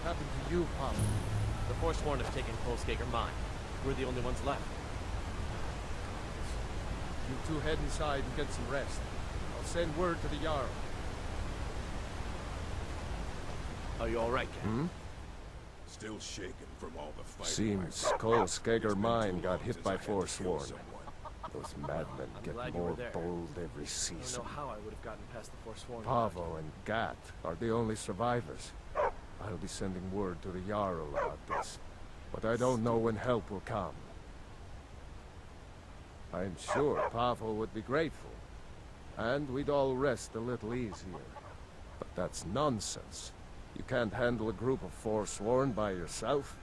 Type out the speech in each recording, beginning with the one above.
happened to you, Pop? The Forsworn have taken Kolskager mine. We're the only ones left. You two head inside and get some rest. I'll send word to the Jarl. Are you all right, Captain? Still shaken from all the fighting. Seems Kolskager mine got hit by Forsworn. Those madmen get more bold every I season. don't know how I would have gotten past the Forsworn. Pavo and Gat are the only survivors. I'll be sending word to the Jarl about this, but I don't know when help will come. I'm sure Pavo would be grateful, and we'd all rest a little easier. But that's nonsense. You can't handle a group of Forsworn by yourself.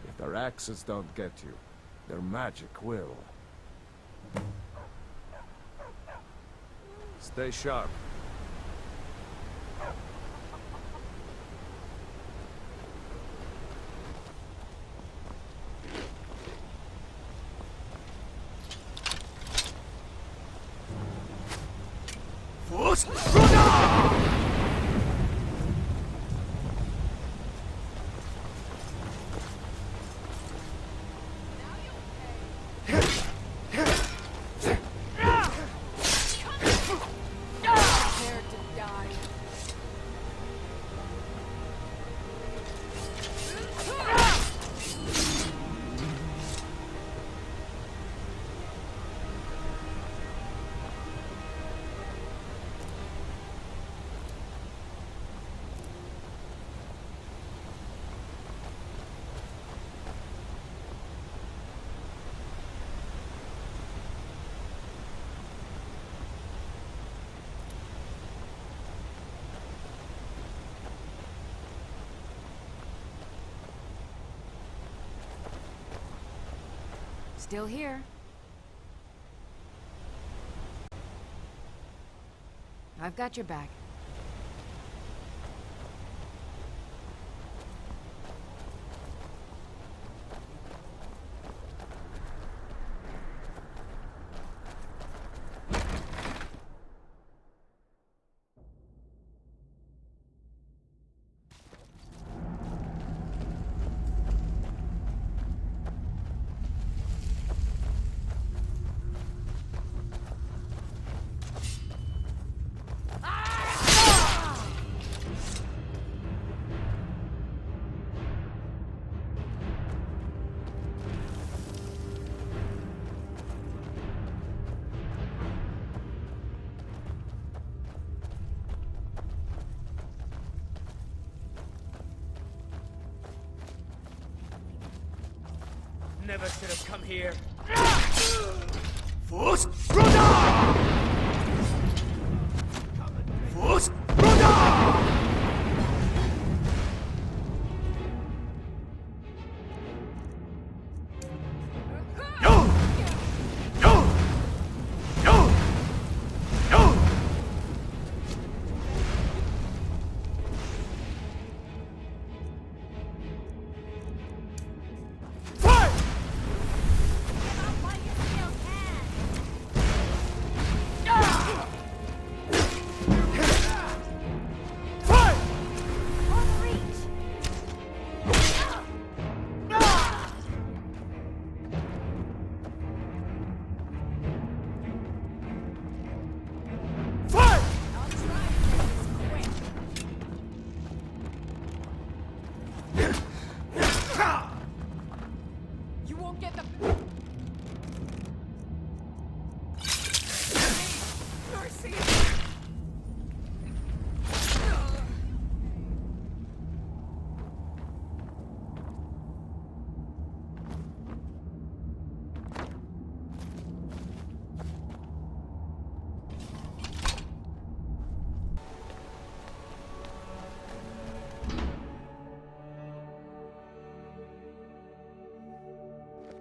If their axes don't get you, their magic will. Stay sharp. Still here. I've got your back. Never should have come here.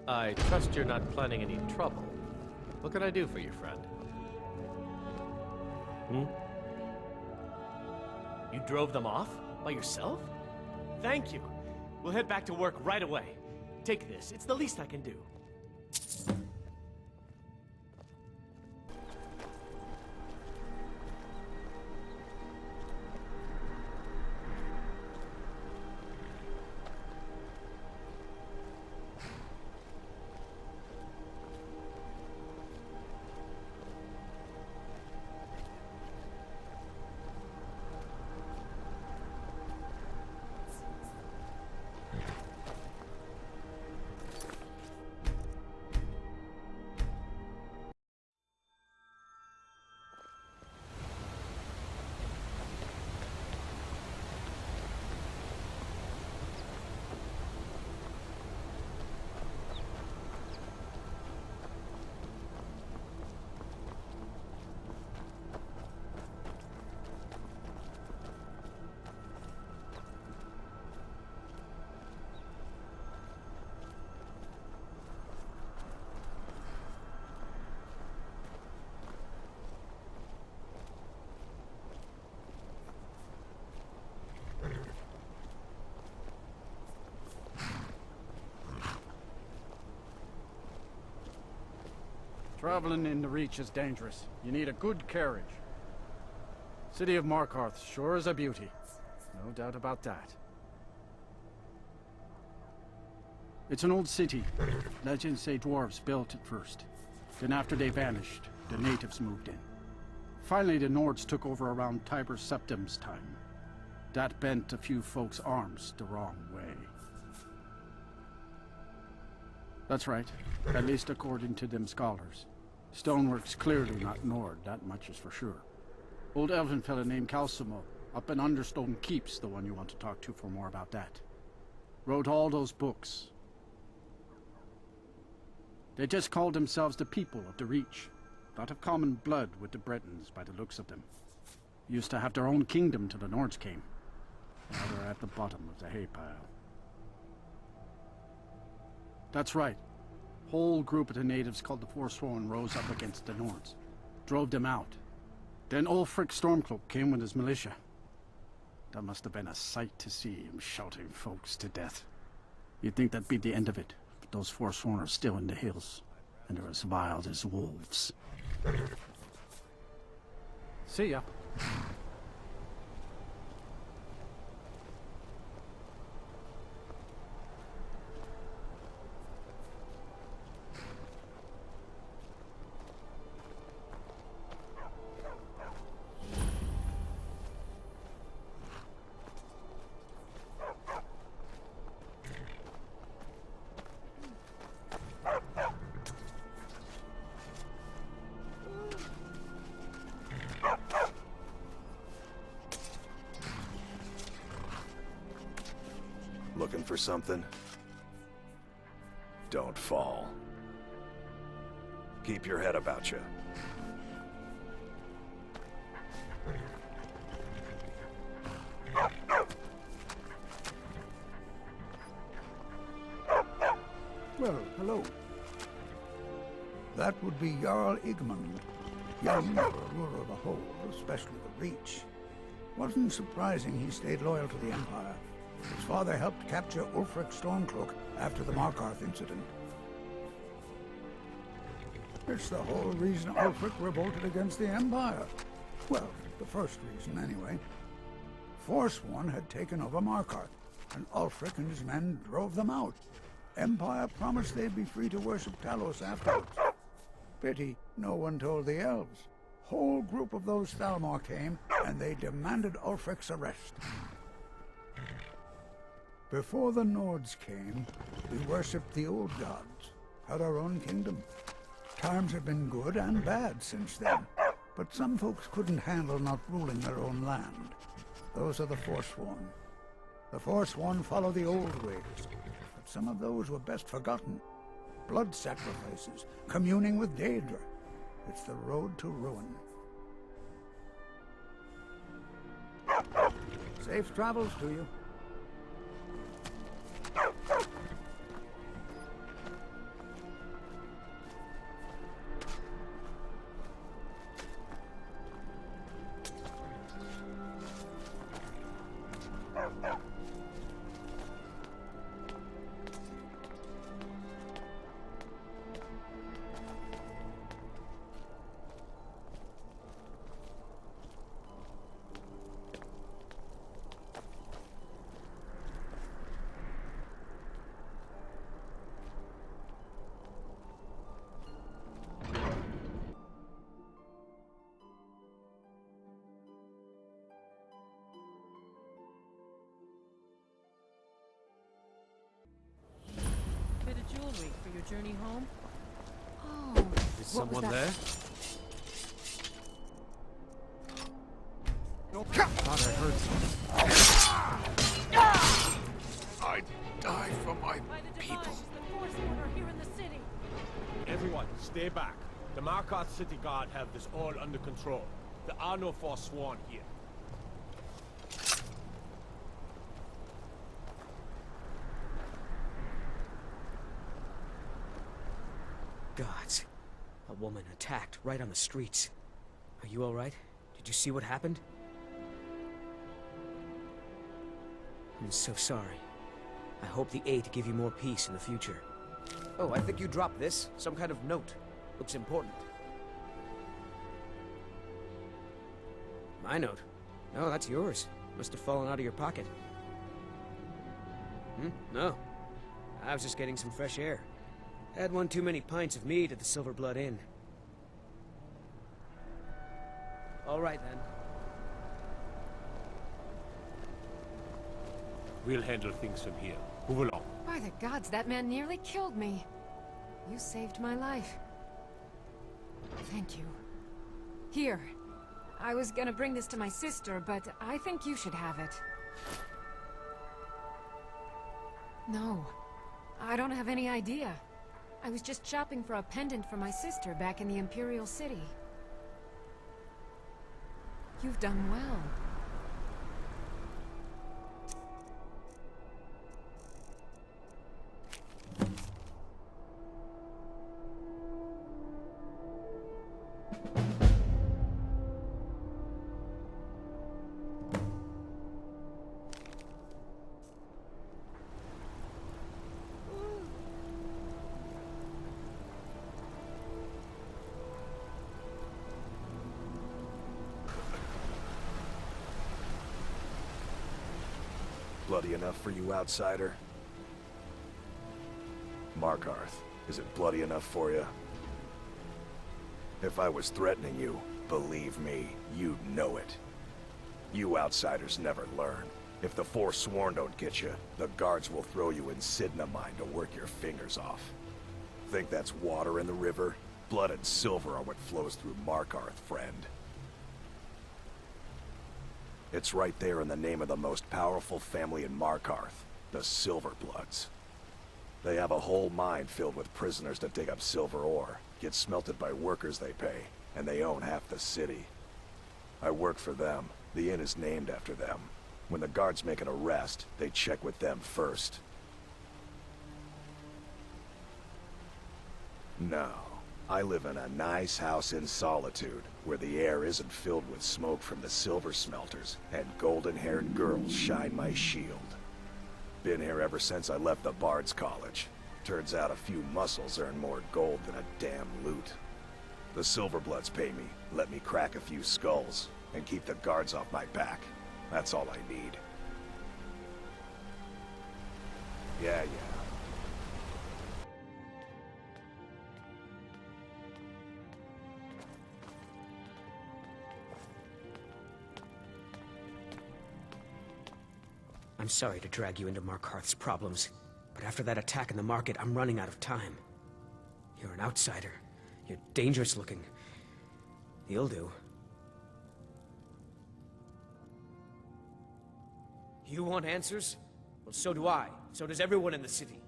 I trust you're not planning any trouble. What can I do for you, friend? You drove them off? By yourself? Thank you. We'll head back to work right away. Take this. It's the least I can do. Traveling in the Reach is dangerous. You need a good carriage. City of Markarth sure is a beauty. No doubt about that. It's an old city. Legends say dwarves built it first. Then after they vanished, the natives moved in. Finally, the Nords took over around Tiber Septim's time. That bent a few folks' arms the wrong way. That's right, at least according to them scholars. Stonework's clearly not Nord, that much is for sure. Old elven fella named Calcimo, up in Understone Keep's the one you want to talk to for more about that. Wrote all those books. They just called themselves the people of the Reach. Lot of common blood with the Bretons by the looks of them. Used to have their own kingdom till the Nords came. Now they're at the bottom of the hay pile. That's right. Whole group of the natives called the Forsworn rose up against the Nords. Drove them out. Then Ulfric Stormcloak came with his militia. That must have been a sight to see him shouting folks to death. You'd think that'd be the end of it, but those Forsworn are still in the hills, and they're as wild as wolves. See ya. Looking for something? Don't fall. Keep your head about you. Well, hello. That would be Jarl Igmund. Young for a ruler of the Hold, especially the Reach. Wasn't surprising he stayed loyal to the Empire. His father helped capture Ulfric Stormcloak after the Markarth incident. It's the whole reason Ulfric revolted against the Empire. Well, the first reason, anyway. Forsworn had taken over Markarth, and Ulfric and his men drove them out. Empire promised they'd be free to worship Talos afterwards. Pity no one told the elves. Whole group of those Thalmor came, and they demanded Ulfric's arrest. Before the Nords came, we worshipped the old gods, had our own kingdom. Times have been good and bad since then, but some folks couldn't handle not ruling their own land. Those are the Forsworn. The Forsworn follow the old ways, but some of those were best forgotten. Blood sacrifices, communing with Daedra. It's the road to ruin. Safe travels to you. Bit of jewelry for your journey home? Oh, Is someone there? Thought I heard something. I'd die for my By the people. devices, the Forsworn are here in the city. Everyone, stay back. The Markarth City Guard have this all under control. There are no Forsworn here. Gods. A woman attacked right on the streets. Are you alright? Did you see what happened? I'm so sorry. I hope the aid give you more peace in the future. Oh, I think you dropped this. Some kind of note. Looks important. My note? No, that's yours. Must have fallen out of your pocket. No. I was just getting some fresh air. Had one too many pints of mead at the Silver Blood Inn. All right, then. We'll handle things from here. Move along. By the gods, that man nearly killed me. You saved my life. Thank you. Here. I was gonna bring this to my sister, but I think you should have it. No. I don't have any idea. I was just shopping for a pendant for my sister back in the Imperial City. You've done well. Bloody enough for you, outsider? Markarth, is it bloody enough for you? If I was threatening you, believe me, you'd know it. You outsiders never learn. If the Forsworn don't get you, the guards will throw you in Cidhna mine to work your fingers off. Think that's water in the river? Blood and silver are what flows through Markarth, friend. It's right there in the name of the most powerful family in Markarth, the Silverbloods. They have a whole mine filled with prisoners that dig up silver ore, get smelted by workers they pay, and they own half the city. I work for them. The inn is named after them. When the guards make an arrest, they check with them first. No. I live in a nice house in solitude, where the air isn't filled with smoke from the silver smelters, and golden-haired girls shine my shield. Been here ever since I left the Bard's College. Turns out a few muscles earn more gold than a damn loot. The Silverbloods pay me, let me crack a few skulls, and keep the guards off my back. That's all I need. Yeah. I'm sorry to drag you into Markarth's problems, but after that attack in the market, I'm running out of time. You're an outsider. You're dangerous looking. You'll do. You want answers? Well, so do I. So does everyone in the city.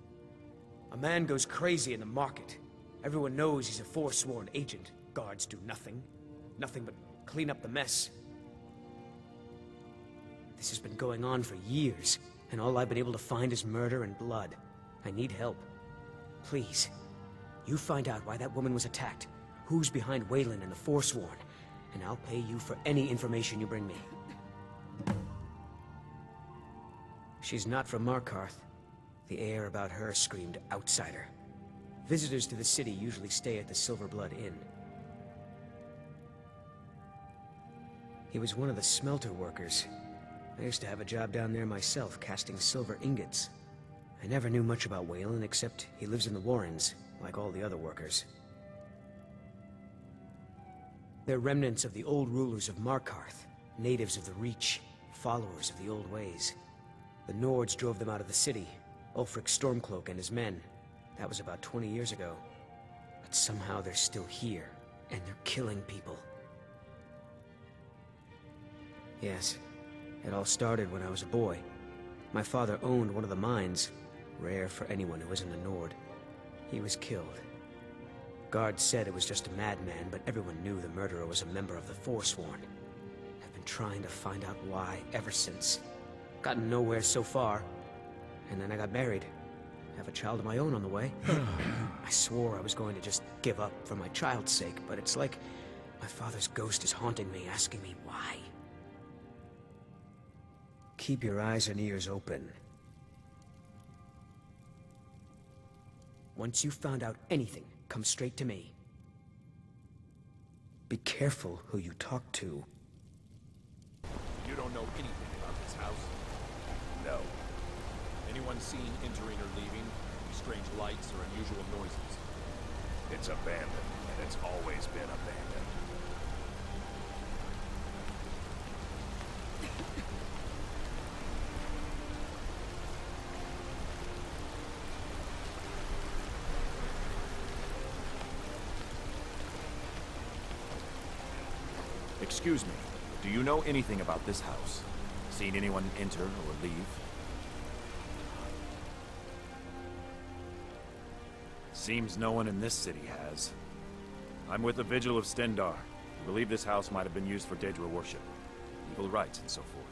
A man goes crazy in the market. Everyone knows he's a Forsworn agent. Guards do nothing. Nothing but clean up the mess. This has been going on for years, and all I've been able to find is murder and blood. I need help. Please, you find out why that woman was attacked, who's behind Waylon and the Forsworn, and I'll pay you for any information you bring me. She's not from Markarth. The air about her screamed outsider. Visitors to the city usually stay at the Silver Blood Inn. He was one of the smelter workers. I used to have a job down there myself, casting silver ingots. I never knew much about Waylon, except he lives in the Warrens, like all the other workers. They're remnants of the old rulers of Markarth, natives of the Reach, followers of the old ways. The Nords drove them out of the city, Ulfric Stormcloak and his men. That was about 20 years ago. But somehow they're still here, and they're killing people. Yes. It all started when I was a boy. My father owned one of the mines, rare for anyone who isn't a Nord. He was killed. Guards said it was just a madman, but everyone knew the murderer was a member of the Forsworn. I've been trying to find out why ever since. Gotten nowhere so far. And then I got married. Have a child of my own on the way. I swore I was going to just give up for my child's sake, but it's like my father's ghost is haunting me, asking me why. Keep your eyes and ears open. Once you've found out anything, come straight to me. Be careful who you talk to. You don't know anything about this house? No. Anyone seen entering or leaving? Strange lights or unusual noises? It's abandoned, and it's always been abandoned. Excuse me, do you know anything about this house? Seen anyone enter or leave? Seems no one in this city has. I'm with the Vigil of Stendarr. We believe this house might have been used for Daedra worship, evil rites, and so forth.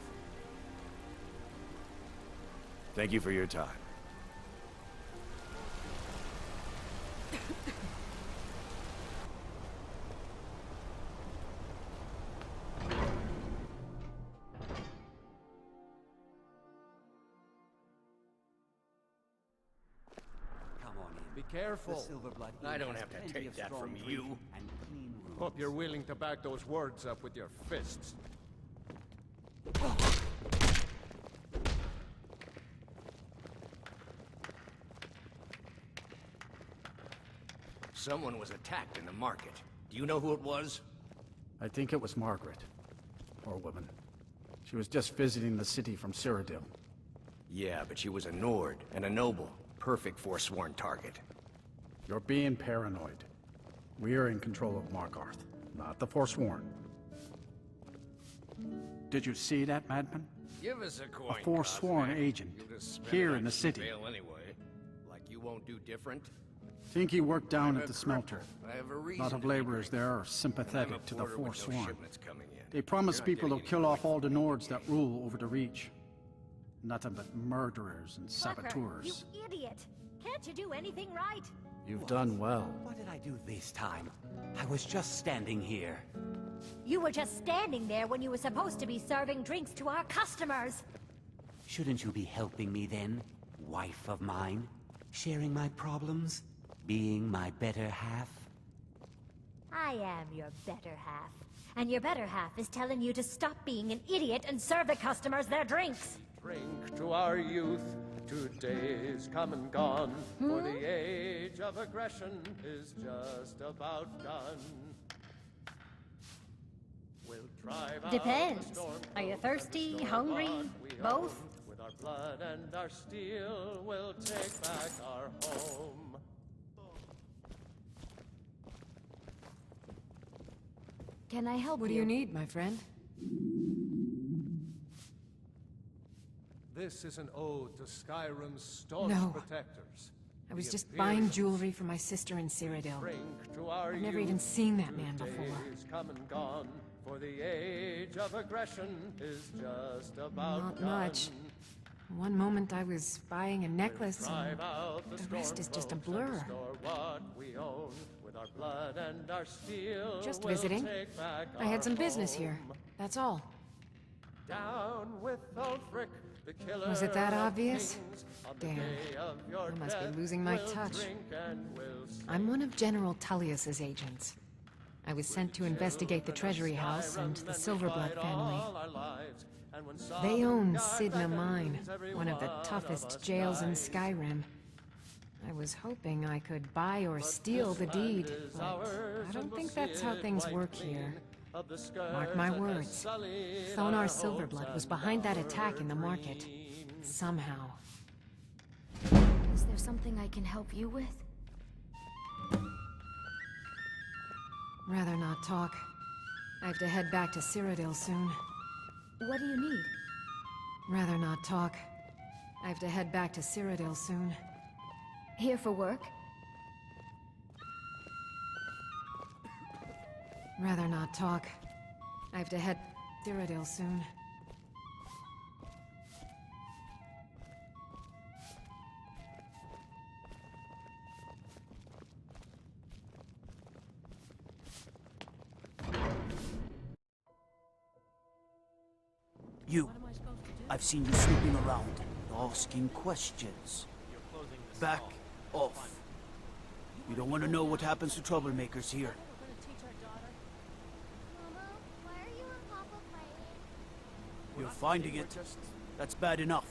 Thank you for your time. Be careful. I don't have to take that from you. Hope you're willing to back those words up with your fists. Someone was attacked in the market. Do you know who it was? I think it was Margaret. Poor woman. She was just visiting the city from Cyrodiil. Yeah, but she was a Nord and a noble. Perfect Forsworn target. You're being paranoid. We are in control of Markarth, not the Forsworn. Did you see that, madman? Give us a coin. A Forsworn Cossack. agent, You just spent here it in the on city. Bail anyway. Like you won't do different? Think he worked down I'm at a the smelter. cripple. I have a A reason lot of to be laborers grateful. there are And I'm a sympathetic to the porter with no Forsworn. shipments coming in. They promise You're not people getting to kill into off my all the Nords game. that rule over the Reach. Nothing but murderers and Markarth, saboteurs. you idiot! Can't you do anything right? You've done well. What did I do this time? I was just standing here. You were just standing there when you were supposed to be serving drinks to our customers. Shouldn't you be helping me then, wife of mine? Sharing my problems? Being my better half? I am your better half. And your better half is telling you to stop being an idiot and serve the customers their drinks. Drink to our youth, 2 days come and gone, for the age of aggression is just about done. We'll drive out Depends. the storm Are you cloak thirsty, and the hungry, store-bought we both? own. With our blood and our steel, we'll take back our home. Can I help What do you need, my friend? This is an ode to Skyrim's staunch No. protectors. I was The just buying Imperials. jewelry for my sister in Cyrodiil. Drink to our I've never even youth, seen that 2 man before. days come and gone, for the age of aggression is just about Not done. much. One moment I was buying a necklace, and Drive out the the rest is just a stormcloaks and blur. restore what we own. With our blood and our steel, Just we'll visiting. take back I had our some business here. home. That's all. Down with Ulfric, the killer Was it that of obvious? kings. On the Damn. day of your I must be death, losing my we'll touch. drink and we'll sing. I'm one of General Tullius's agents. I was sent to investigate the Treasury House and the Silverblood family. They own Cidhna Mine, one of the toughest jails in Skyrim. I was hoping I could buy or steal the deed, but I don't think that's how things work here. Mark my words. Thonar Silverblood was behind that attack in the market. Somehow. Is there something I can help you with? Rather not talk. I have to head back to Cyrodiil soon. What do you need? Rather not talk. I have to head back to Cyrodiil soon. Here for work? Rather not talk. I have to head Cyrodiil soon. You. I've seen you snooping around, asking questions. Back off. You don't want to know what happens to troublemakers here. You're finding it. That's bad enough.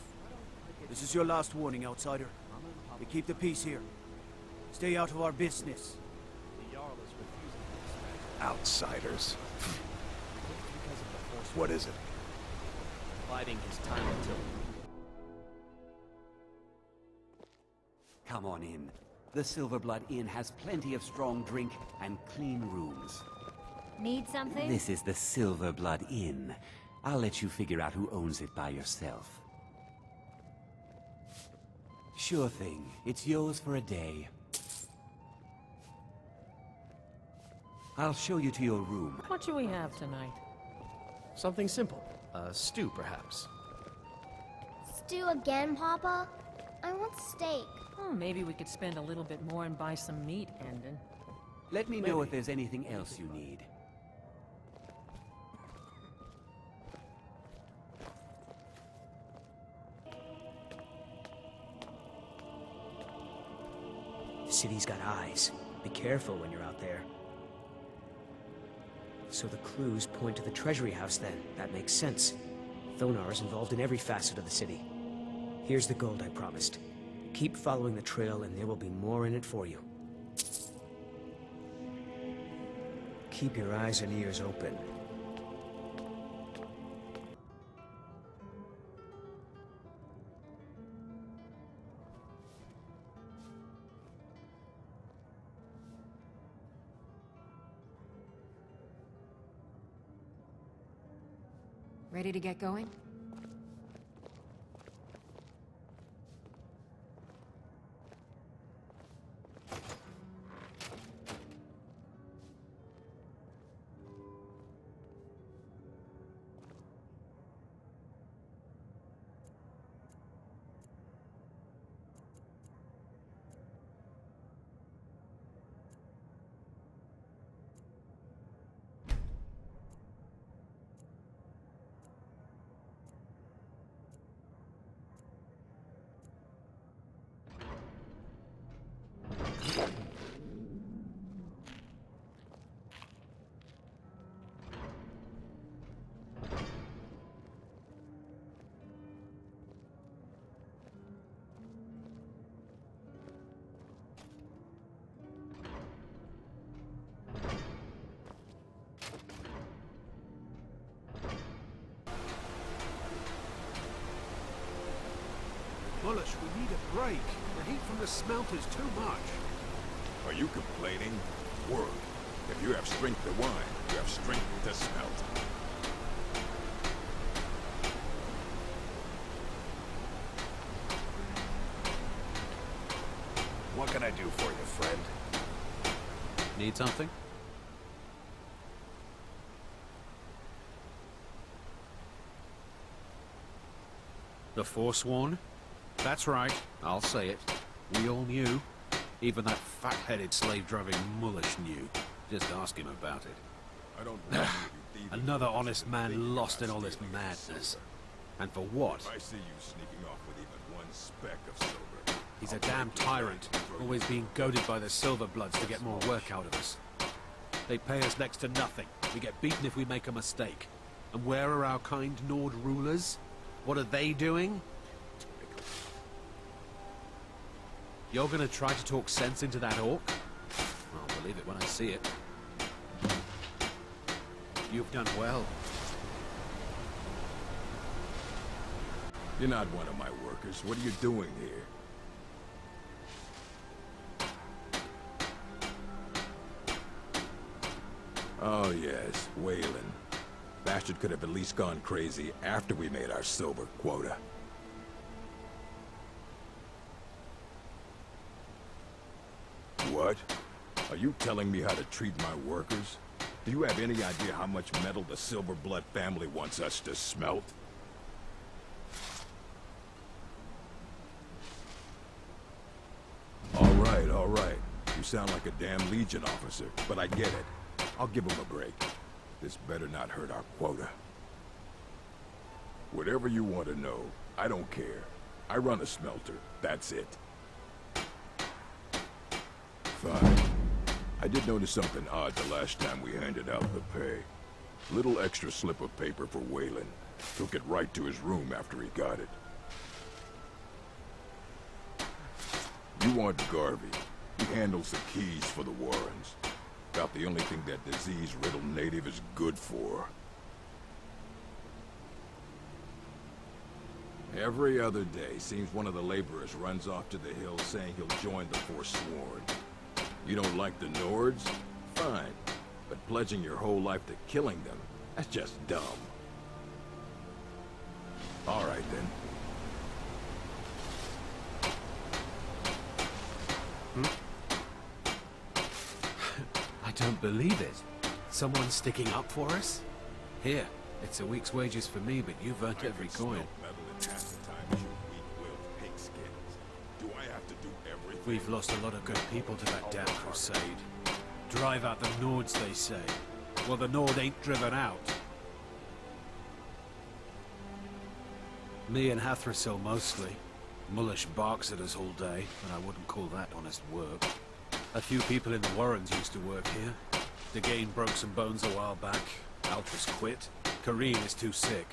This is your last warning, outsider. We keep the peace here. Stay out of our business. Outsiders. What is it? Biding his time until... Come on in. The Silverblood Inn has plenty of strong drink and clean rooms. Need something? This is the Silverblood Inn. I'll let you figure out who owns it by yourself. Sure thing. It's yours for a day. I'll show you to your room. What do we have tonight? Something simple. A stew, perhaps. Stew again, Papa? I want steak. Oh, maybe we could spend a little bit more and buy some meat, Hendon. Let me know if there's anything else you need. The city's got eyes. Be careful when you're out there. So the clues point to the treasury house then. That makes sense. Thonar is involved in every facet of the city. Here's the gold I promised. Keep following the trail and there will be more in it for you. Keep your eyes and ears open. Ready to get going? Bullish, we need a break. The heat from the smelter's too much. Are you complaining? Word. If you have strength to whine, you have strength to smelt. What can I do for you, friend? Need something? The Forsworn? That's right, I'll say it. We all knew. Even that fat-headed slave-driving mullish knew. Just ask him about it. I don't want you to Another honest man lost in all this madness. And for what? If I see you sneaking off with even one speck of silver. He's a damn tyrant, always being goaded by the Silverbloods to get more work out of us. They pay us next to nothing. We get beaten if we make a mistake. And where are our kind Nord rulers? What are they doing? You're gonna try to talk sense into that orc? I'll believe it when I see it. You've done well. You're not one of my workers. What are you doing here? Oh yes, Waylon. Bastard could have at least gone crazy after we made our silver quota. What? Are you telling me how to treat my workers? Do you have any idea how much metal the Silverblood family wants us to smelt? All right. You sound like a damn Legion officer, but I get it. I'll give him a break. This better not hurt our quota. Whatever you want to know, I don't care. I run a smelter, that's it. Fine. I did notice something odd the last time we handed out the pay. Little extra slip of paper for Waylon. Took it right to his room after he got it. You want Garvey. He handles the keys for the Warrens. About the only thing that disease-riddled native is good for. Every other day, seems one of the laborers runs off to the hills saying he'll join the Forsworn. You don't like the Nords? Fine. But pledging your whole life to killing them, that's just dumb. All right, then. I don't believe it. Someone's sticking up for us? Here, it's a week's wages for me, but you've earned every coin. We've lost a lot of good people to that damn crusade. Drive out the Nords, they say. Well, the Nord ain't driven out. Me and Hathrasil mostly. Mullish barks at us all day, and I wouldn't call that honest work. A few people in the Warrens used to work here. Degane broke some bones a while back. Altris quit. Kareen is too sick.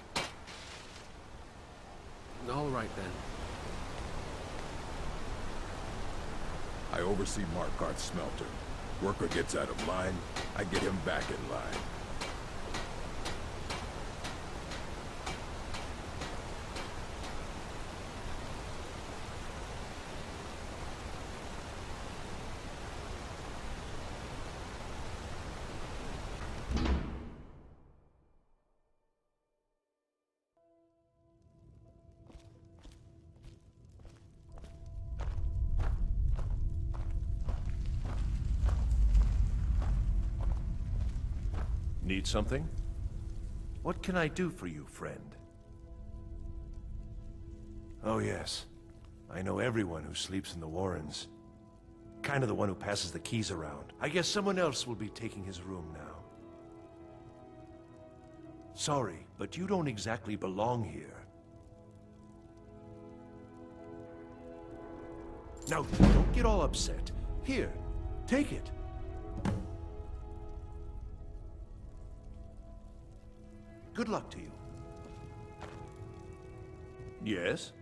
All right, then. I oversee Markarth's smelter. Worker gets out of line, I get him back in line. Need something? What can I do for you, friend? Oh yes. I know everyone who sleeps in the Warrens. Kind of the one who passes the keys around. I guess someone else will be taking his room now. Sorry, but you don't exactly belong here. Now, don't get all upset. Here, take it. Good luck to you. Yes?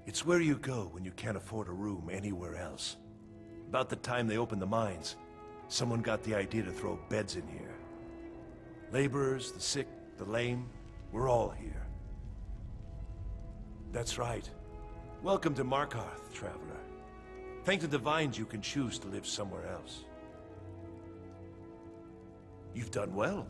It's where you go when you can't afford a room anywhere else. About the time they opened the mines, someone got the idea to throw beds in here. Laborers, the sick, the lame, we're all here. That's right. Welcome to Markarth, traveler. Thank the Divines you can choose to live somewhere else. You've done well.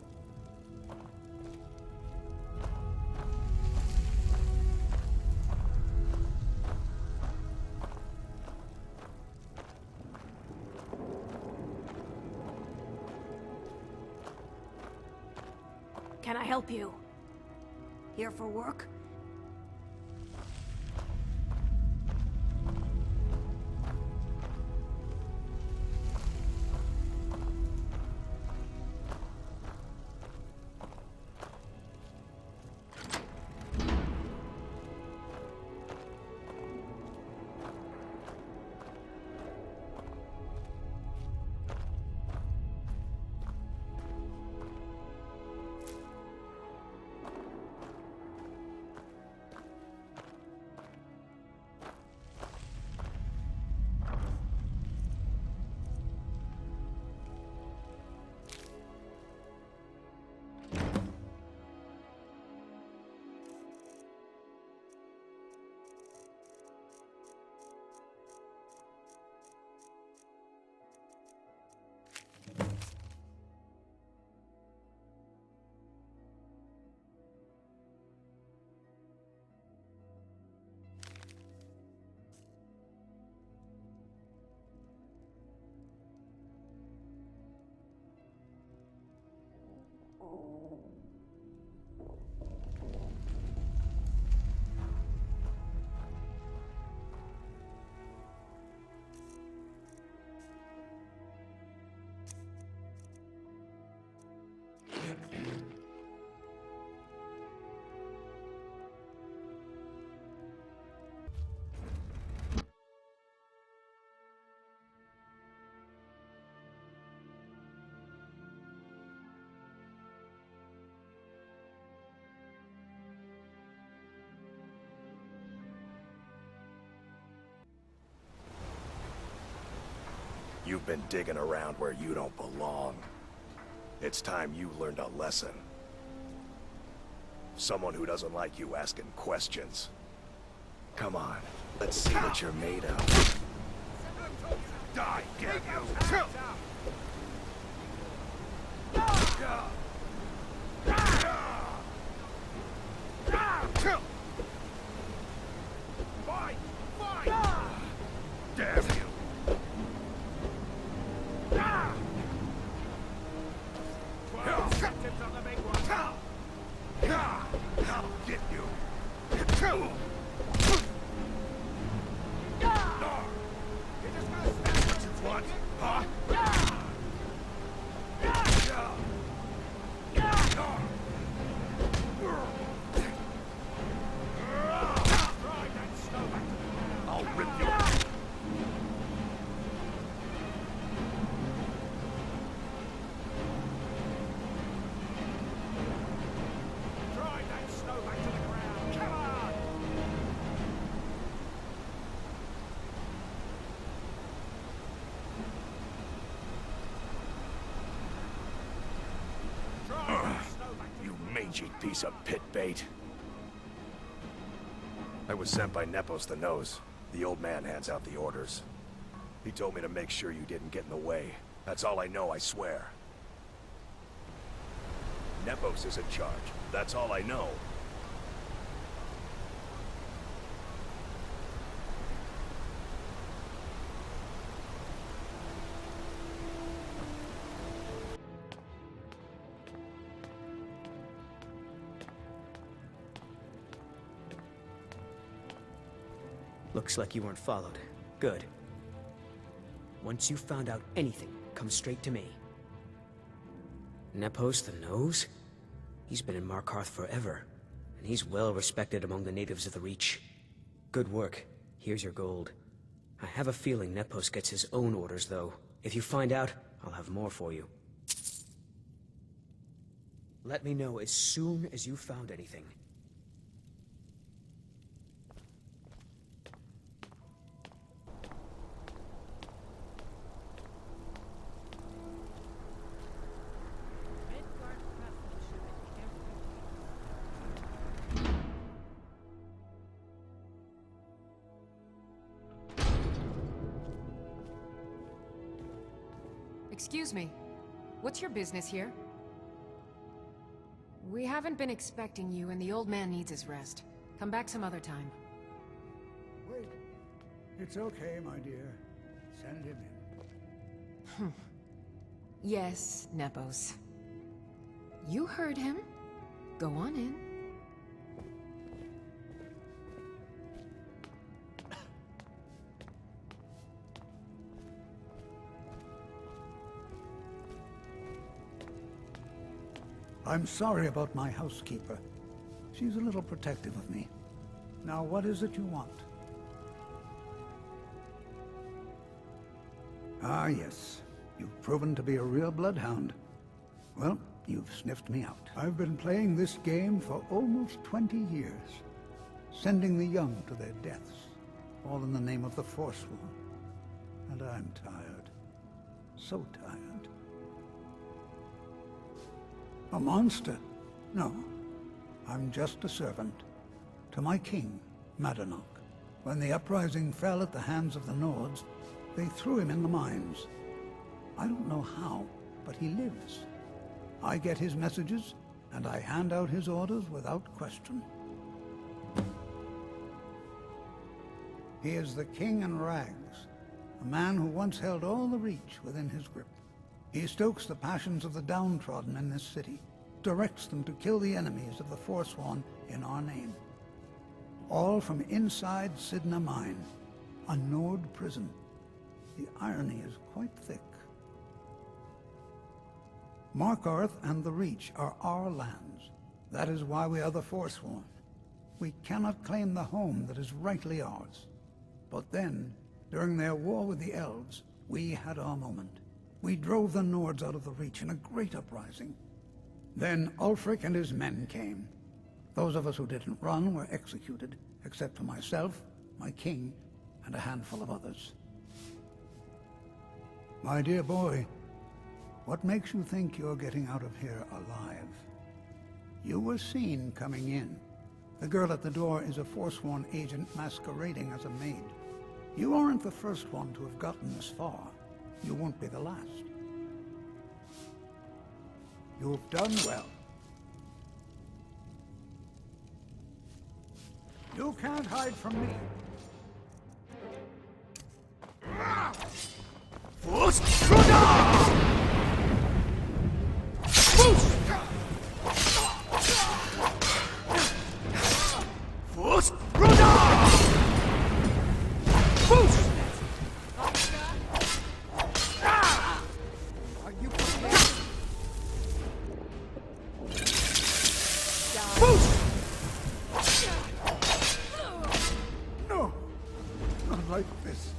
Can I help you? Here for work? You've been digging around where you don't belong. It's time you learned a lesson. Someone who doesn't like you asking questions. Come on, let's see what you're made of. Die, damn you! Fight! Fight! Damn you! I'll get you! What? Huh? I'll rip you. Drive that snow back to the ground. Come on! You mangy piece of pit bait. I was sent by Nepos the Nose. The old man hands out the orders. He told me to make sure you didn't get in the way. That's all I know, I swear. Nepos is in charge. That's all I know. Looks like you weren't followed. Good. Once you found out anything, come straight to me. Nepos the Nose? He's been in Markarth forever, and he's well respected among the natives of the Reach. Good work. Here's your gold. I have a feeling Nepos gets his own orders, though. If you find out, I'll have more for you. Let me know as soon as you found anything. Excuse me. What's your business here? We haven't been expecting you, and the old man needs his rest. Come back some other time. Wait. It's okay, my dear. Send him in. Yes, Nepos. You heard him. Go on in. I'm sorry about my housekeeper. She's a little protective of me. Now, what is it you want? Ah, yes. You've proven to be a real bloodhound. Well, you've sniffed me out. I've been playing this game for almost 20 years, sending the young to their deaths, all in the name of the Forsworn. And I'm tired. So tired. A monster? No. I'm just a servant. To my king, Madanok. When the uprising fell at the hands of the Nords, they threw him in the mines. I don't know how, but he lives. I get his messages, and I hand out his orders without question. He is the king in rags, a man who once held all the Reach within his grip. He stokes the passions of the downtrodden in this city, directs them to kill the enemies of the Forsworn in our name. All from inside Cidhna mine, a Nord prison. The irony is quite thick. Markarth and the Reach are our lands. That is why we are the Forsworn. We cannot claim the home that is rightly ours. But then, during their war with the Elves, we had our moment. We drove the Nords out of the Reach in a great uprising. Then Ulfric and his men came. Those of us who didn't run were executed, except for myself, my king, and a handful of others. My dear boy, what makes you think you're getting out of here alive? You were seen coming in. The girl at the door is a Forsworn agent masquerading as a maid. You aren't the first one to have gotten this far. You won't be the last. You've done well. You can't hide from me. No, not like this.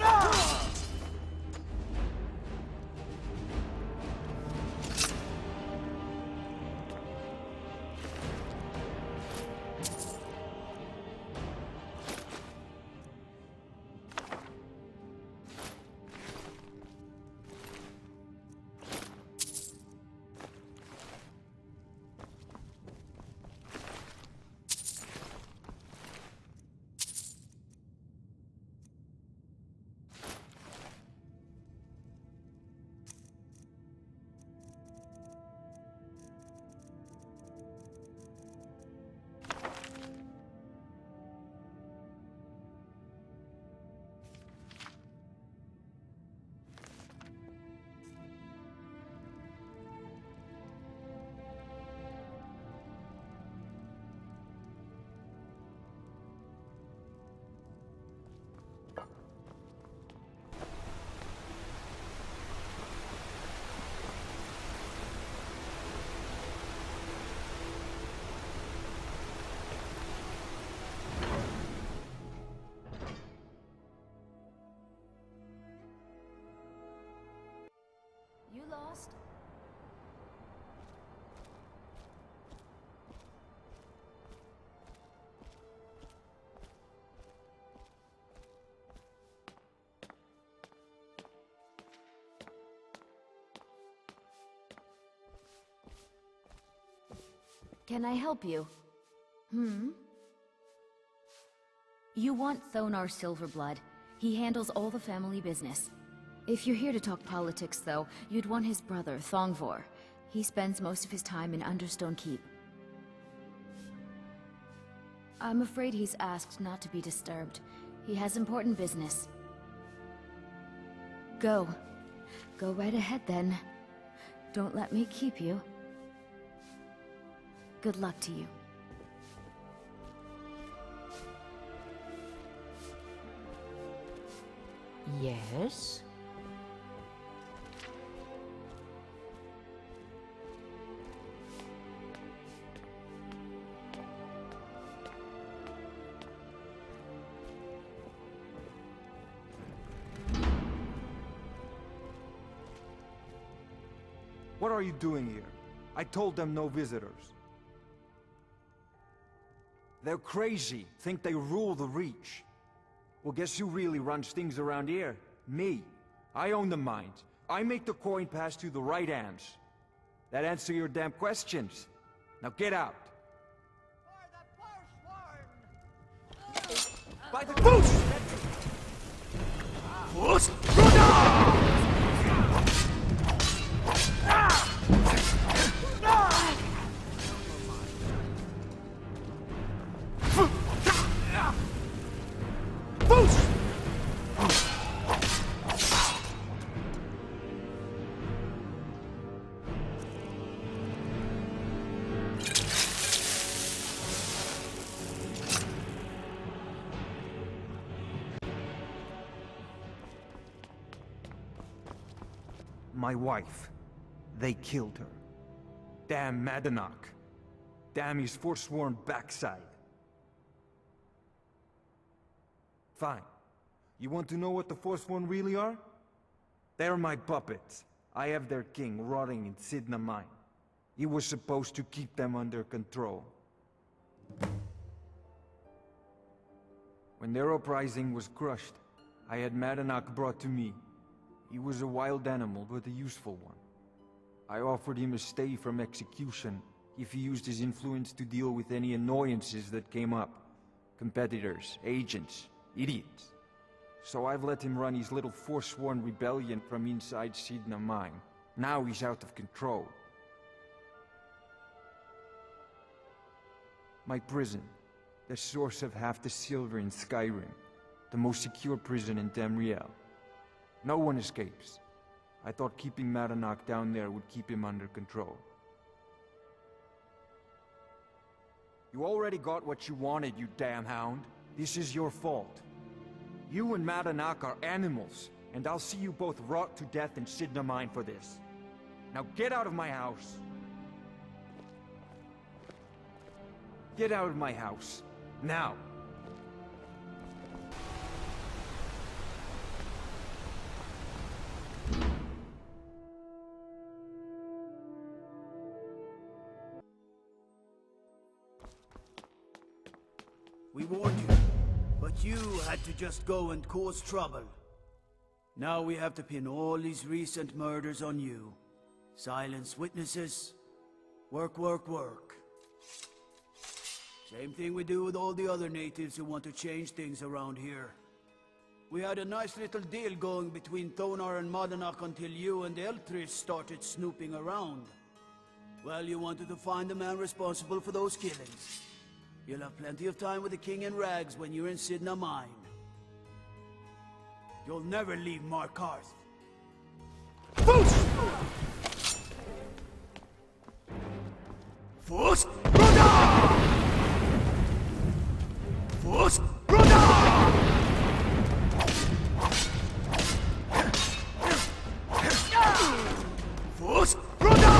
You lost? Can I help you? You want Thonar Silverblood. He handles all the family business. If you're here to talk politics, though, you'd want his brother, Thongvor. He spends most of his time in Understone Keep. I'm afraid he's asked not to be disturbed. He has important business. Go. Go right ahead, then. Don't let me keep you. Good luck to you. Yes? What are you doing here? I told them no visitors. They're crazy, think they rule the Reach. Well, guess who really runs things around here? Me. I own the mines. I make the coin pass through the right hands. That answer your damn questions. Now get out. By the goose! My wife. They killed her. Damn Madanach. Damn his forsworn backside. Fine. You want to know what the Forsworn really are? They're my puppets. I have their king rotting in Cidhna mine. He was supposed to keep them under control. When their uprising was crushed, I had Madanach brought to me. He was a wild animal, but a useful one. I offered him a stay from execution if he used his influence to deal with any annoyances that came up. Competitors, agents, idiots. So I've let him run his little Forsworn rebellion from inside Cidhna mine. Now he's out of control. My prison, the source of half the silver in Skyrim, the most secure prison in Tamriel. No one escapes. I thought keeping Markarth down there would keep him under control. You already got what you wanted, you damn hound. This is your fault. You and Markarth are animals, and I'll see you both rot to death in Cidhna mine for this. Now get out of my house. Get out of my house. Now. We warned you, but you had to just go and cause trouble. Now we have to pin all these recent murders on you. Silence witnesses. Work, work, work. Same thing we do with all the other natives who want to change things around here. We had a nice little deal going between Thonar and Markarth until you and Elthris started snooping around. Well, you wanted to find the man responsible for those killings. You'll have plenty of time with the king in rags when you're in Cidhna mine. You'll never leave Markarth. Fus! Brother! Fus! Brother! Fus! Brother!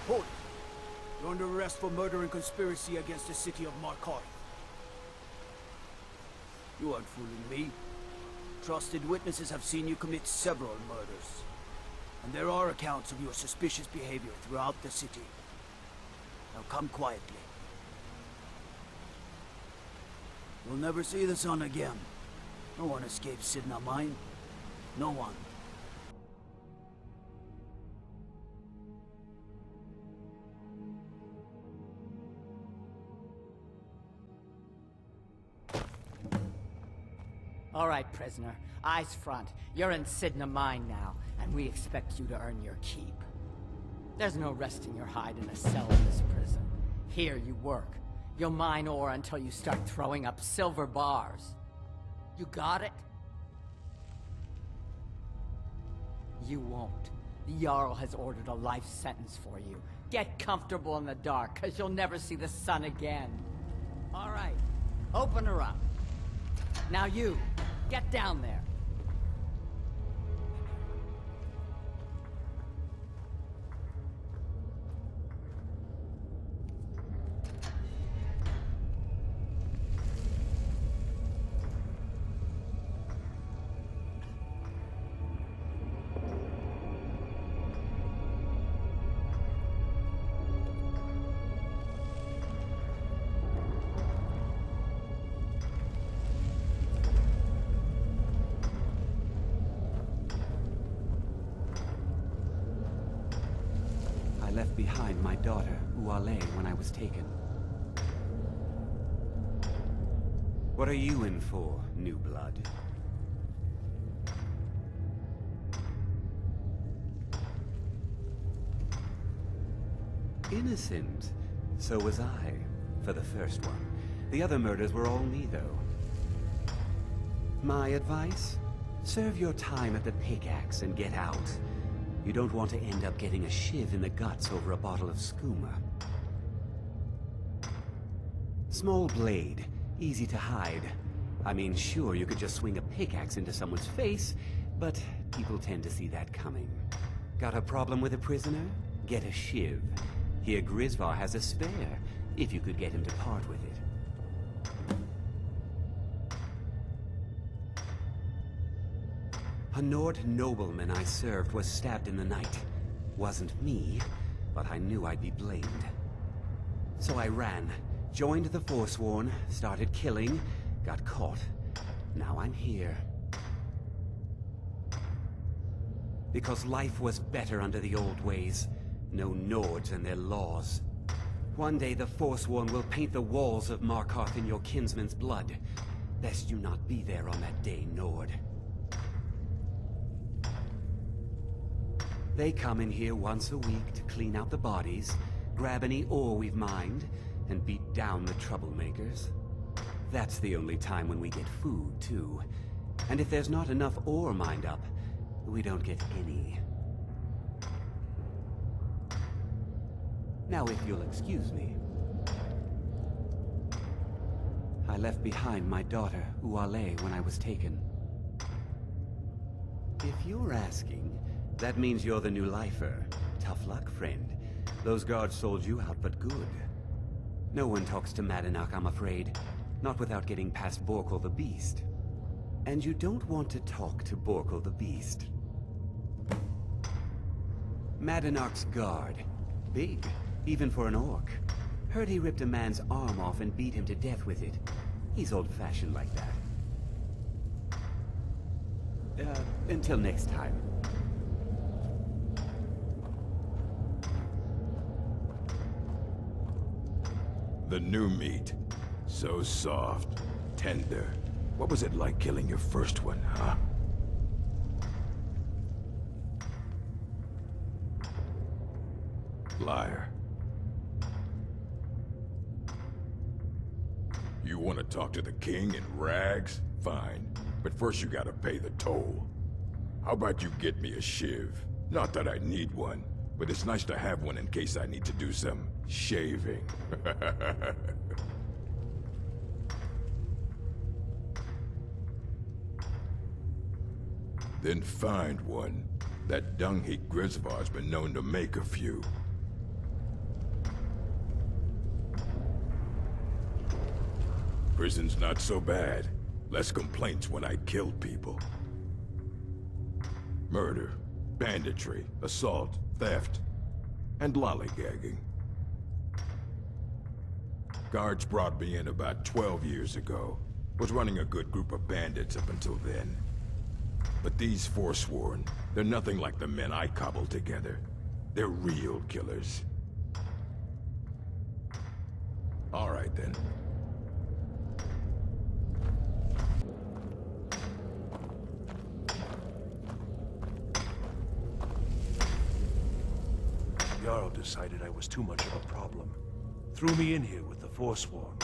Hold it. You're under arrest for murder and conspiracy against the city of Markarth. You aren't fooling me. Trusted witnesses have seen you commit several murders. And there are accounts of your suspicious behavior throughout the city. Now come quietly. You'll never see the sun again. No one escapes Cidhna mine. No one. All right, prisoner. Eyes front. You're in Cidhna mine now, and we expect you to earn your keep. There's no resting your hide in a cell in this prison. Here you work. You'll mine ore until you start throwing up silver bars. You got it? You won't. The Jarl has ordered a life sentence for you. Get comfortable in the dark, cause you'll never see the sun again. All right, open her up. Now you, get down there. I left behind my daughter, Uale, when I was taken. What are you in for, new blood? Innocent. So was I, for the first one. The other murders were all me, though. My advice? Serve your time at the pickaxe and get out. You don't want to end up getting a shiv in the guts over a bottle of skooma. Small blade, easy to hide. I mean, sure, you could just swing a pickaxe into someone's face, but people tend to see that coming. Got a problem with a prisoner? Get a shiv. Here Grisvar has a spare, if you could get him to part with it. A Nord nobleman I served was stabbed in the night. Wasn't me, but I knew I'd be blamed. So I ran, joined the Forsworn, started killing, got caught. Now I'm here. Because life was better under the old ways. No Nords and their laws. One day the Forsworn will paint the walls of Markarth in your kinsman's blood. Best you not be there on that day, Nord. They come in here once a week to clean out the bodies, grab any ore we've mined, and beat down the troublemakers. That's the only time when we get food, too. And if there's not enough ore mined up, we don't get any. Now, if you'll excuse me. I left behind my daughter, Uale, when I was taken. If you're asking, that means you're the new lifer. Tough luck, friend. Those guards sold you out, but good. No one talks to Madanach, I'm afraid. Not without getting past Borkul the Beast. And you don't want to talk to Borkul the Beast. Madanach's guard. Big, even for an orc. Heard he ripped a man's arm off and beat him to death with it. He's old-fashioned like that. Until next time. The new meat. So soft, tender. What was it like killing your first one, huh? Liar. You want to talk to the king in rags? Fine. But first you gotta pay the toll. How about you get me a shiv? Not that I need one, but it's nice to have one in case I need to do some shaving. Then find one. That dung heap Grisvar's been known to make a few. Prison's not so bad. Less complaints when I kill people. Murder, banditry, assault, theft, and lollygagging. Guards brought me in about 12 years ago. Was running a good group of bandits up until then. But these Forsworn, they're nothing like the men I cobbled together. They're real killers. All right then. Jarl decided I was too much of a problem. Threw me in here with the Forsworn.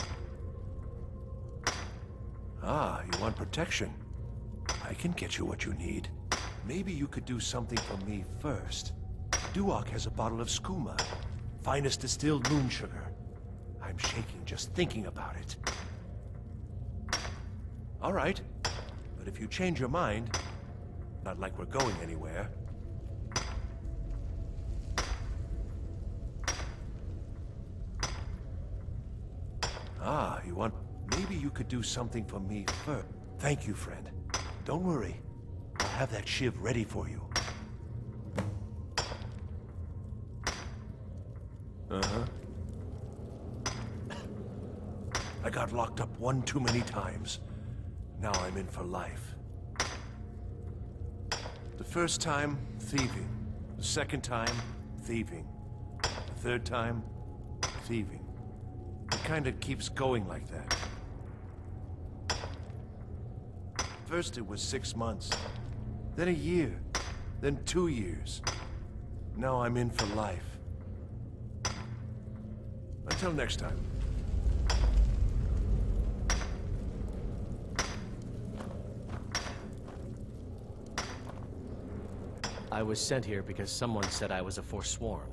Ah, you want protection? I can get you what you need. Maybe you could do something for me first. Duok has a bottle of skooma, finest distilled moon sugar. I'm shaking just thinking about it. All right, but if you change your mind, not like we're going anywhere. Ah, you want... Maybe you could do something for me first. Thank you, friend. Don't worry. I'll have that shiv ready for you. Uh-huh. I got locked up one too many times. Now I'm in for life. The first time, thieving. The second time, thieving. The third time, thieving. It kinda keeps going like that. First it was 6 months, then a year, then 2 years. Now I'm in for life. Until next time. I was sent here because someone said I was a Forsworn.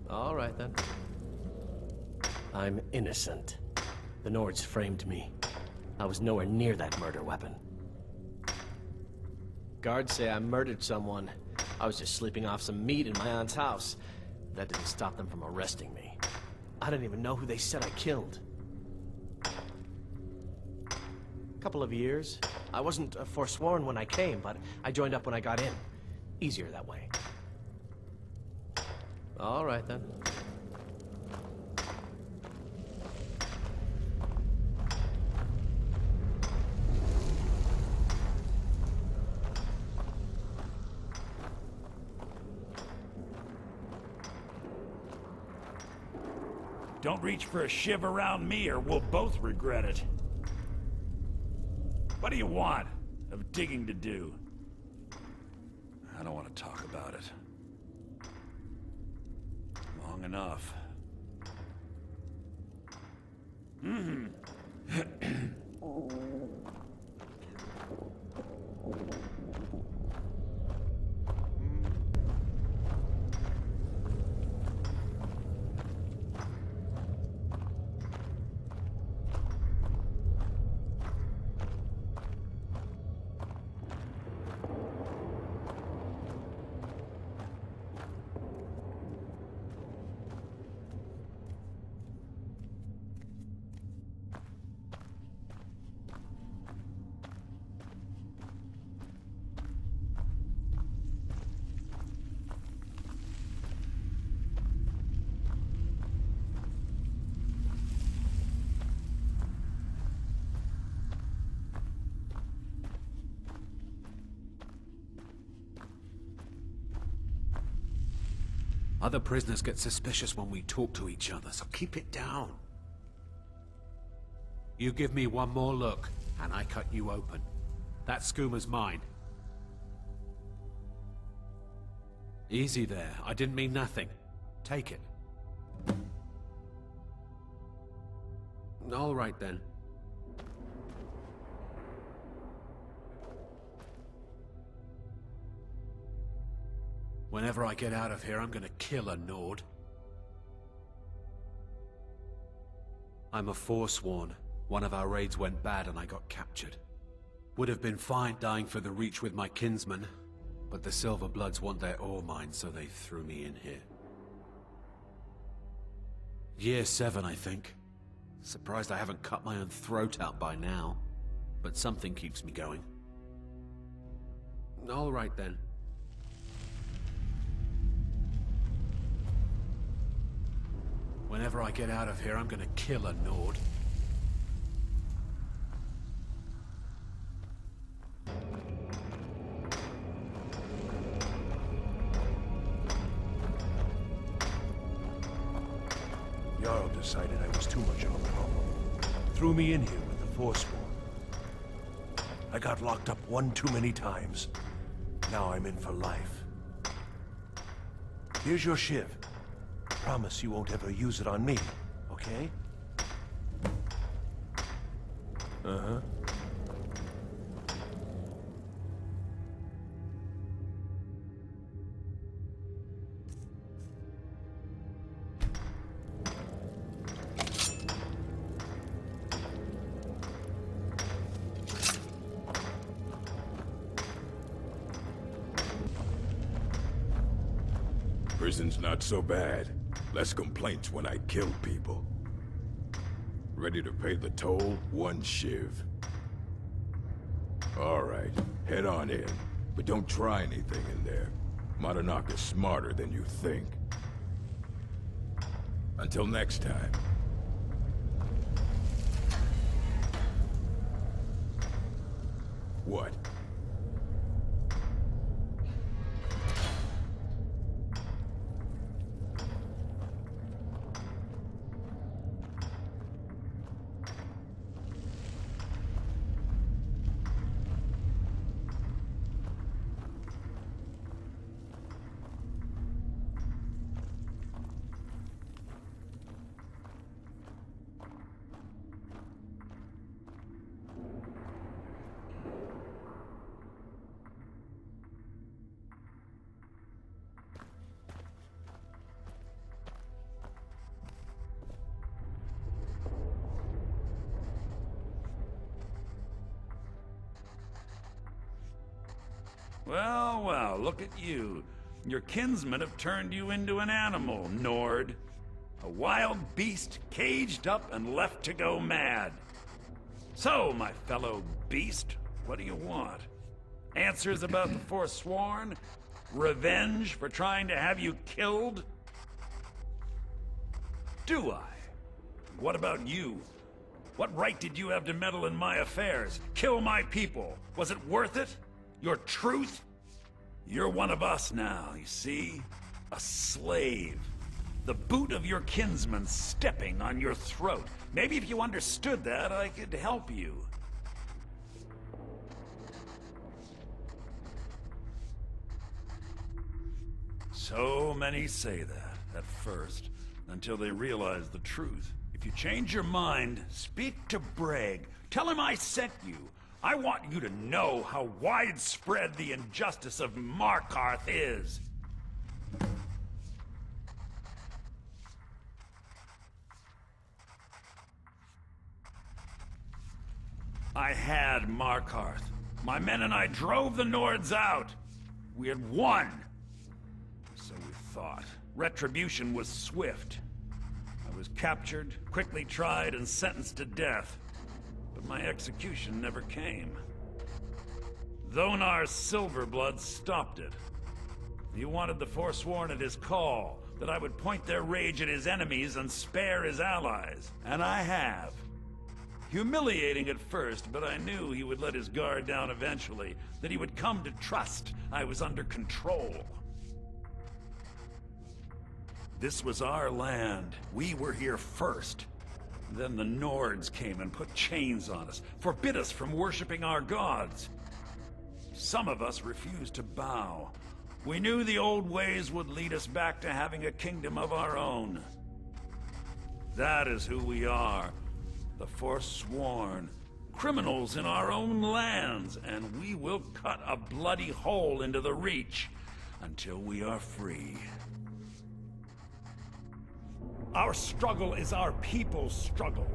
All right, then. I'm innocent. The Nords framed me. I was nowhere near that murder weapon. Guards say I murdered someone. I was just sleeping off some meat in my aunt's house. That didn't stop them from arresting me. I didn't even know who they said I killed. Couple of years. I wasn't Forsworn when I came, but I joined up when I got in. Easier that way. All right, then. Don't reach for a shiv around me or we'll both regret it. What do you want? Have digging to do. I don't want to talk about it. Long enough. Other prisoners get suspicious when we talk to each other, so keep it down. You give me one more look, and I cut you open. That skooma's mine. Easy there. I didn't mean nothing. Take it. All right, then. Whenever I get out of here, I'm gonna kill a Nord. I'm a Forsworn. One of our raids went bad and I got captured. Would have been fine dying for the Reach with my kinsmen, but the Silverbloods want their ore mines, so they threw me in here. Year 7, I think. Surprised I haven't cut my own throat out by now, but something keeps me going. All right, then. Whenever I get out of here, I'm gonna kill a Nord. Jarl decided I was too much of a problem. Threw me in here with the Forsworn. I got locked up one too many times. Now I'm in for life. Here's your shiv. Promise you won't ever use it on me, okay? Uh-huh. Prison's not so bad. Less complaints when I kill people. Ready to pay the toll? 1 shiv. Alright, head on in. But don't try anything in there. Monadnock is smarter than you think. Until next time. What? Well, well, look at you. Your kinsmen have turned you into an animal, Nord. A wild beast caged up and left to go mad. So, my fellow beast, what do you want? Answers about the Forsworn? Revenge for trying to have you killed? Do I? What about you? What right did you have to meddle in my affairs? Kill my people? Was it worth it? Your truth? You're one of us now, you see? A slave. The boot of your kinsman stepping on your throat. Maybe if you understood that, I could help you. So many say that, at first, until they realize the truth. If you change your mind, speak to Breg. Tell him I sent you. I want you to know how widespread the injustice of Markarth is. I had Markarth. My men and I drove the Nords out. We had won. So we thought. Retribution was swift. I was captured, quickly tried, and sentenced to death. But my execution never came. Thonar's Silverblood stopped it. He wanted the Forsworn at his call, that I would point their rage at his enemies and spare his allies. And I have. Humiliating at first, but I knew he would let his guard down eventually, that he would come to trust I was under control. This was our land. We were here first. Then the Nords came and put chains on us, forbid us from worshipping our gods. Some of us refused to bow. We knew the old ways would lead us back to having a kingdom of our own. That is who we are, the Forsworn. Criminals in our own lands, and we will cut a bloody hole into the Reach until we are free. Our struggle is our people's struggle.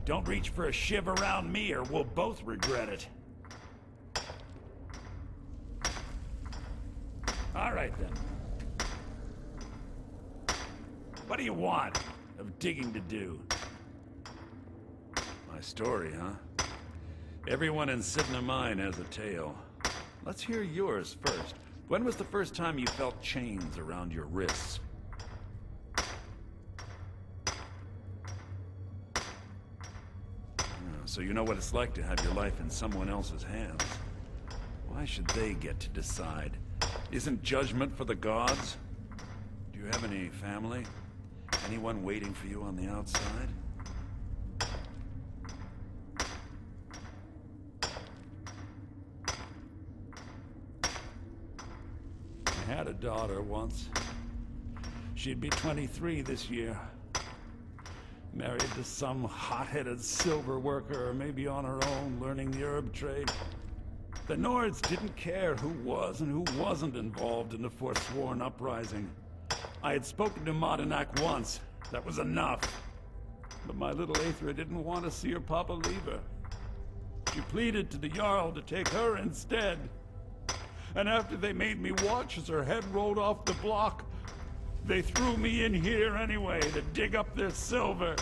Don't reach for a shiv around me or we'll both regret it. All right then. What do you want of digging to do? My story, huh? Everyone in Cidhna Mine has a tale. Let's hear yours first. When was the first time you felt chains around your wrists? So you know what it's like to have your life in someone else's hands. Why should they get to decide? Isn't judgment for the gods? Do you have any family? Anyone waiting for you on the outside? I had a daughter once. She'd be 23 this year. Married to some hot-headed silver worker, or maybe on her own, learning the herb trade. The Nords didn't care who was and who wasn't involved in the Forsworn uprising. I had spoken to Madanak once. That was enough. But my little Aethra didn't want to see her papa leave her. She pleaded to the Jarl to take her instead. And after they made me watch as her head rolled off the block, they threw me in here anyway to dig up their silver.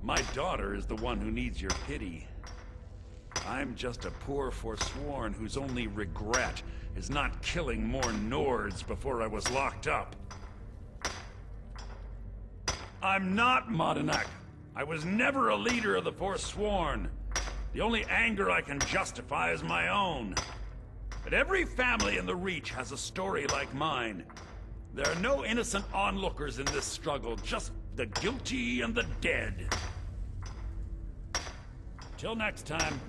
My daughter is the one who needs your pity. I'm just a poor Forsworn whose only regret is not killing more Nords before I was locked up. I'm not Madanak. I was never a leader of the Forsworn. The only anger I can justify is my own. But every family in the Reach has a story like mine. There are no innocent onlookers in this struggle, just the guilty and the dead. Till next time.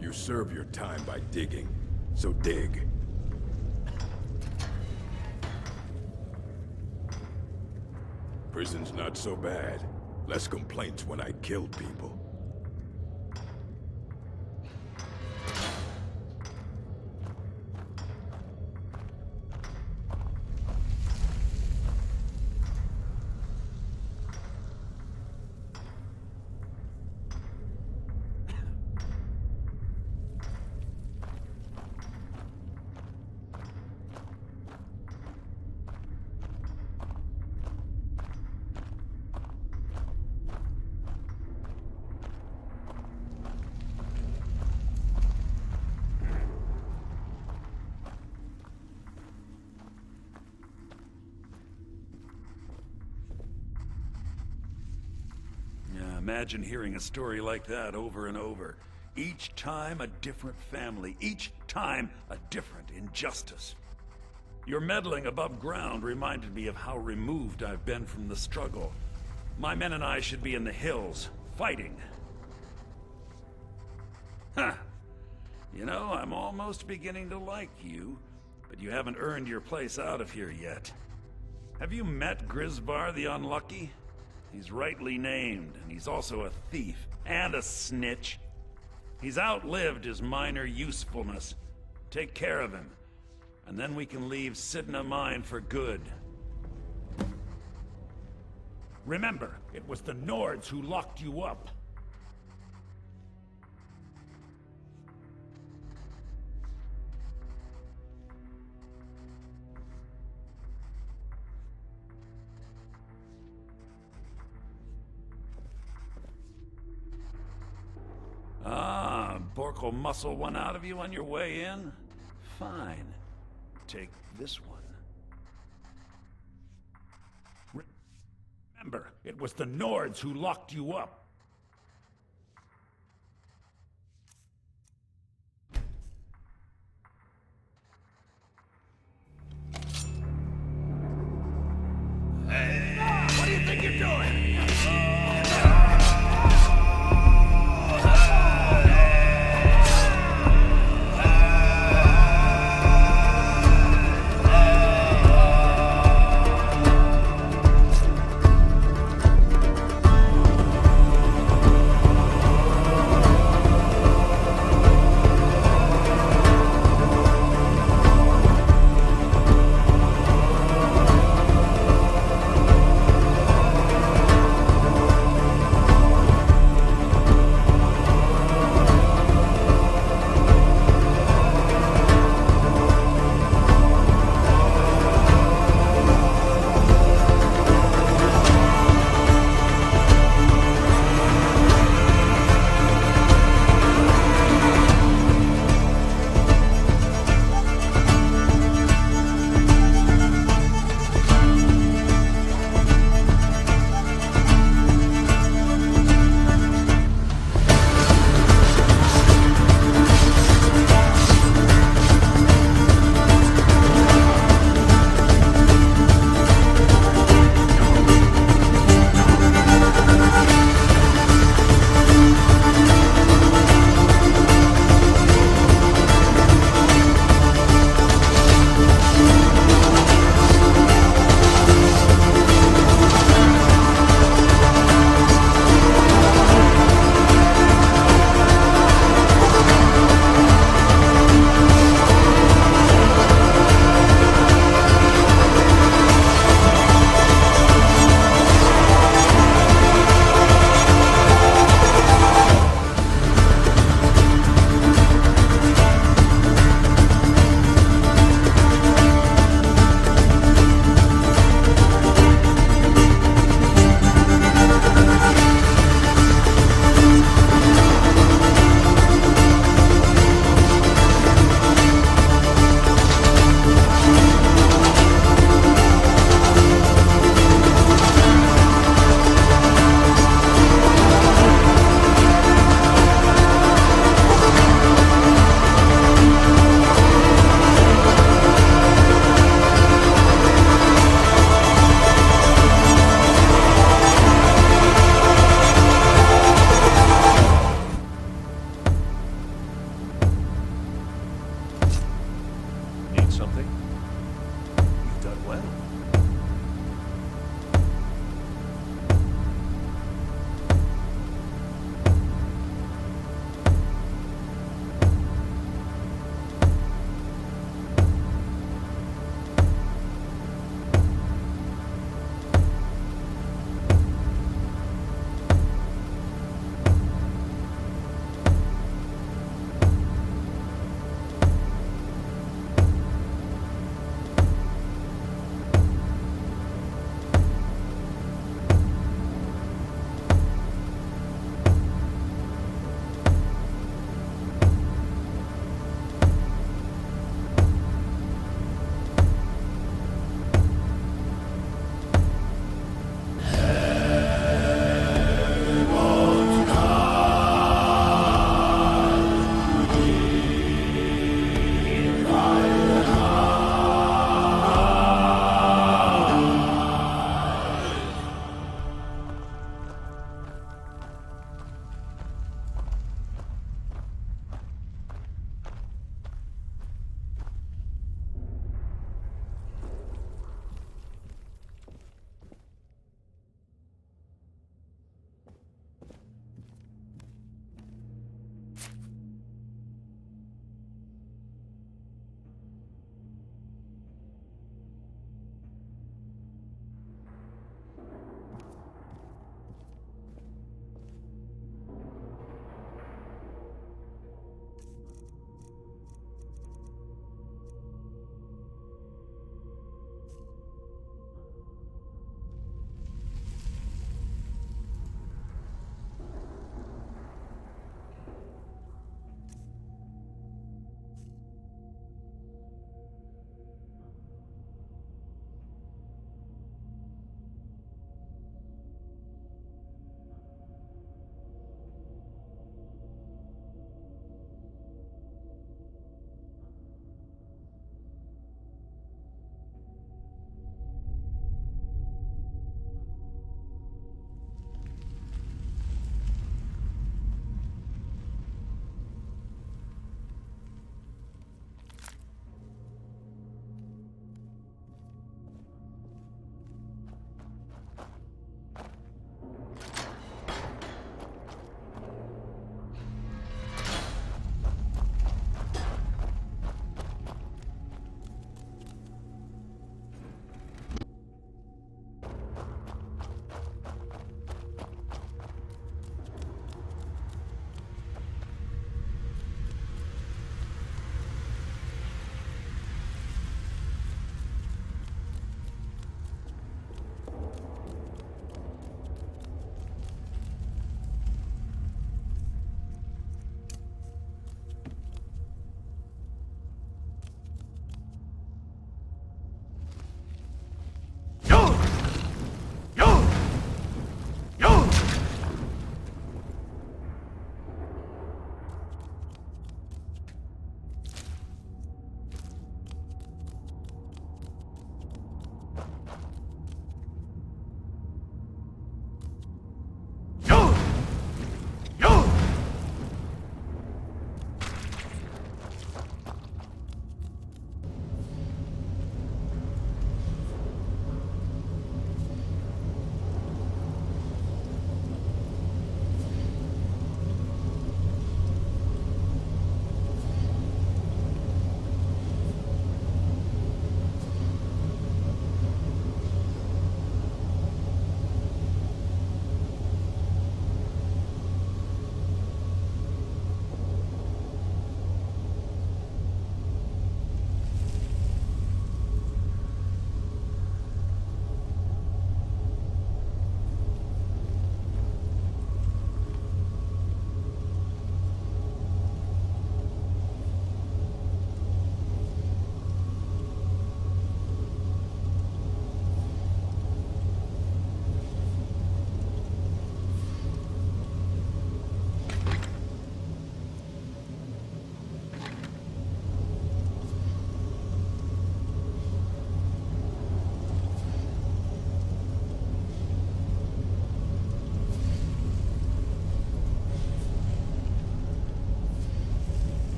You serve your time by digging, so dig. Prison's not so bad. Less complaints when I killed people. Imagine hearing a story like that over and over. Each time a different family, each time a different injustice. Your meddling above ground reminded me of how removed I've been from the struggle. My men and I should be in the hills, fighting. Huh. You know, I'm almost beginning to like you, but you haven't earned your place out of here yet. Have you met Grisvar the Unlucky? He's rightly named, and he's also a thief and a snitch. He's outlived his minor usefulness. Take care of him, and then we can leave Cidhna mine for good. Remember, it was the Nords who locked you up. Bork will muscle one out of you on your way in? Fine. Take this one. Remember, it was the Nords who locked you up. Hey, what do you think you're doing?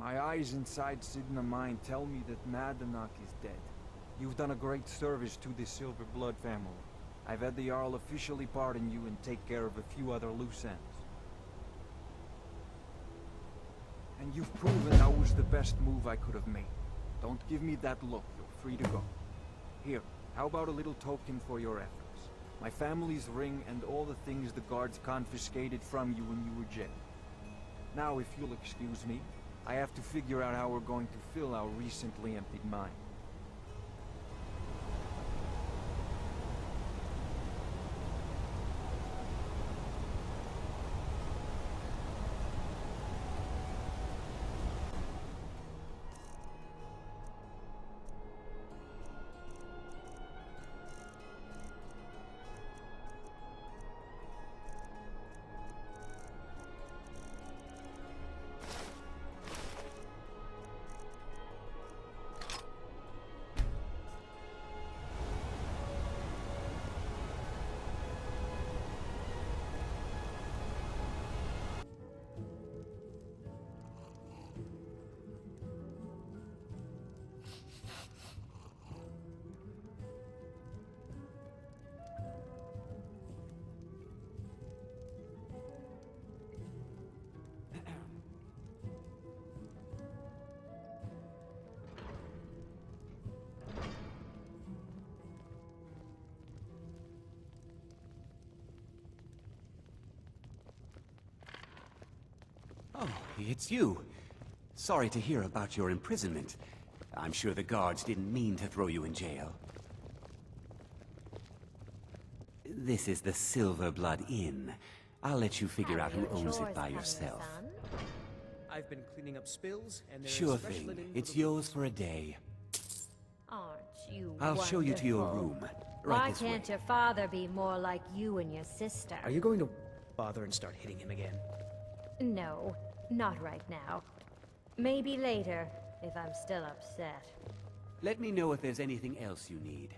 My eyes inside Cidhna Mine tell me that Madanach is dead. You've done a great service to the Silver Blood family. I've had the Jarl officially pardon you and take care of a few other loose ends. And you've proven that was the best move I could have made. Don't give me that look, you're free to go. Here, how about a little token for your efforts? My family's ring and all the things the guards confiscated from you when you were jailed. Now, if you'll excuse me, I have to figure out how we're going to fill our recently emptied mine. Oh, it's you. Sorry to hear about your imprisonment. I'm sure the guards didn't mean to throw you in jail. This is the Silver Blood Inn. I'll let you figure out who owns it by yourself. I've been cleaning up spills, and there's Sure fresh thing. linen for It's the yours for a day. Aren't you I'll show you to your wonderful? room. Why Right this way. can't your father be more like you and your sister? Are you going to bother and start hitting him again? No, not right now. Maybe later, if I'm still upset. Let me know if there's anything else you need.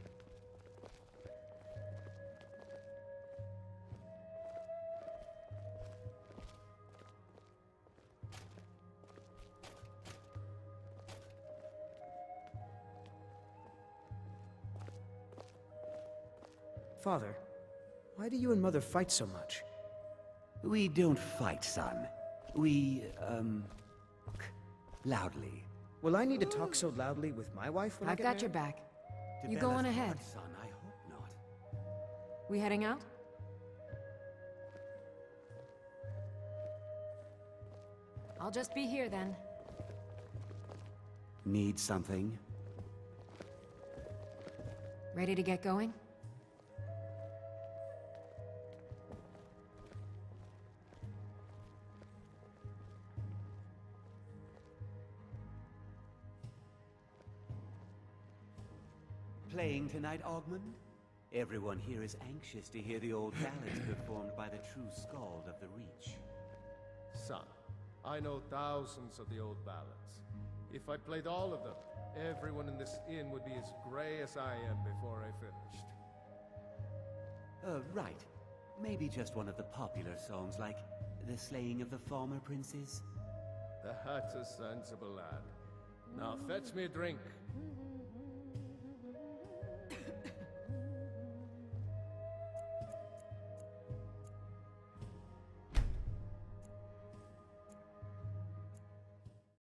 Father, why do you and Mother fight so much? We don't fight, son. We, loudly. Will I need to talk so loudly with my wife when I I've get got your married? back. You go on ahead. Son, I hope not. We heading out? I'll just be here then. Need something? Ready to get going? Playing tonight, Ogmund? Everyone here is anxious to hear the old ballads performed by the true skald of the Reach. Son, I know thousands of the old ballads. If I played all of them, everyone in this inn would be as gray as I am before I finished. Right. Maybe just one of the popular songs like The Slaying of the Former Princes? That's a sensible lad. Now fetch me a drink.